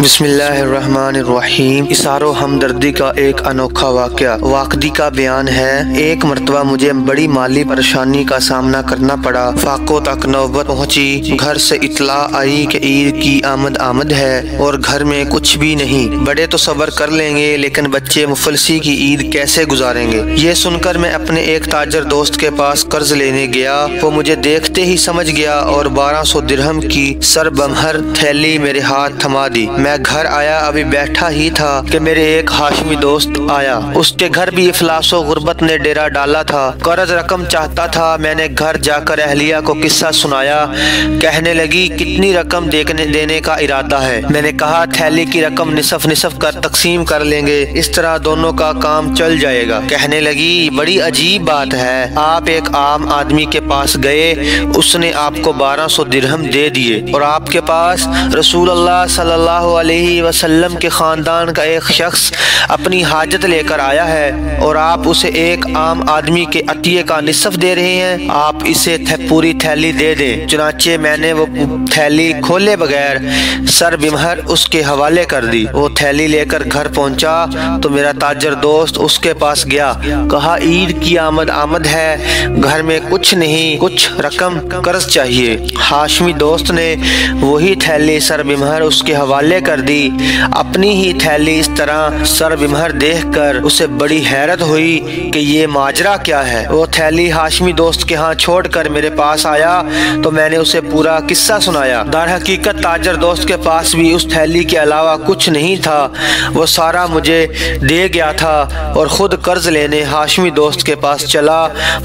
بسم اللہ الرحمن الرحیم۔ اثار و ہمدردی کا ایک انوکھا واقعہ کا بیان ہے۔ ایک مرتبہ مجھے بڑی مالی پریشانی کا سامنا کرنا پڑا۔ فاقوں تک نوبت پہنچی۔ گھر سے اطلاع آئی کہ عید کی آمد ہے اور گھر میں کچھ بھی نہیں۔ بڑے تو صبر کر لیں گے لیکن بچے مفلسی کی عید کیسے گزاریں گے؟ یہ سن کر میں اپنے ایک تاجر دوست کے پاس قرض لینے گیا۔ وہ مجھے دیکھتے ہی سمجھ گیا اور 1200 درہم کی سر بمہر تھیلی میرے ہاتھ تھما دی۔ میں گھر آیا، ابھی بیٹھا ہی تھا کہ میرے ایک ہاشمی دوست آیا۔ اس کے گھر بھی افلاس و غربت نے ڈیرا ڈالا تھا۔ قرض رقم چاہتا تھا۔ میں نے گھر جا کر اہلیہ کو قصہ سنایا۔ کہنے لگی کتنی رقم دینے کا ارادہ ہے؟ میں نے کہا تھیلی کی رقم نصف کر تقسیم کر لیں گے، اس طرح دونوں کا کام چل جائے گا۔ کہنے لگی بڑی عجیب بات ہے، آپ ایک عام آدمی کے پاس گئے، اس نے آپ کو 1200 درہم دے دیے اور آپ کے پاس رسول اللہ صلی اللہ علیہ وسلم کے خاندان کا ایک شخص اپنی حاجت لے کر آیا ہے اور آپ اسے ایک عام آدمی کے عطیے کا نصف دے رہے ہیں۔ آپ اسے پوری تھیلی دے دیں۔ چنانچہ میں نے وہ تھیلی کھولے بغیر سر بمہر اس کے حوالے کر دی۔ وہ تھیلی لے کر گھر پہنچا تو میرا تاجر دوست اس کے پاس گیا، کہا عید کی آمد ہے، گھر میں کچھ نہیں، کچھ رقم قرض چاہیے۔ ہاشمی دوست نے وہی تھیلی سر بمہر اس کے حوالے کر دی۔ اپنی ہی تھیلی اس طرح سر بمہر دیکھ کر اسے بڑی حیرت ہوئی کہ یہ ماجرا کیا ہے۔ وہ تھیلی ہاشمی دوست کے ہاں چھوڑ کر میرے پاس آیا تو میں نے اسے پورا قصہ سنایا۔ در حقیقت تاجر دوست کے پاس بھی اس تھیلی کے علاوہ کچھ نہیں تھا، وہ سارا مجھے دے گیا تھا اور خود قرض لینے ہاشمی دوست کے پاس چلا۔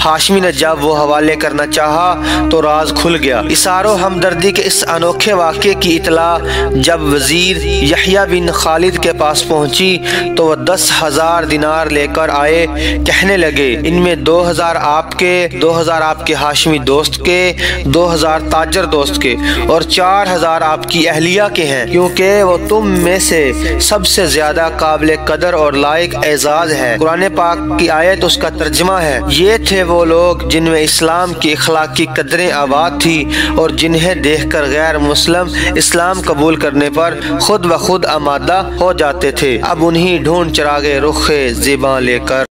ہاشمی نے جب وہ حوالے کرنا چاہا تو راز کھل گیا۔ اثار و ہمدردی کے اس انوکھے واقعے کی اطلاع جب وزیر یحییٰ بن خالد کے پاس پہنچی تو وہ 10,000 دینار لے کر آئے۔ کہنے لگے ان میں 2,000 آپ کے، 2,000 آپ کے ہاشمی دوست کے، 2,000 تاجر دوست کے اور 4,000 آپ کی اہلیہ کے ہیں، کیونکہ وہ تم میں سے سب سے زیادہ قابل قدر اور لائق اعزاز ہے۔ قرآن پاک کی آیت اس کا ترجمہ ہے۔ یہ تھے وہ لوگ جن میں اسلام کی اخلاقی قدریں آباد تھی اور جنہیں دیکھ کر غیر مسلم اسلام قبول کرنے پر خود بخود آمادہ ہو جاتے تھے۔ اب انہیں ڈھونڈ چراغ رخ زیباں لے کر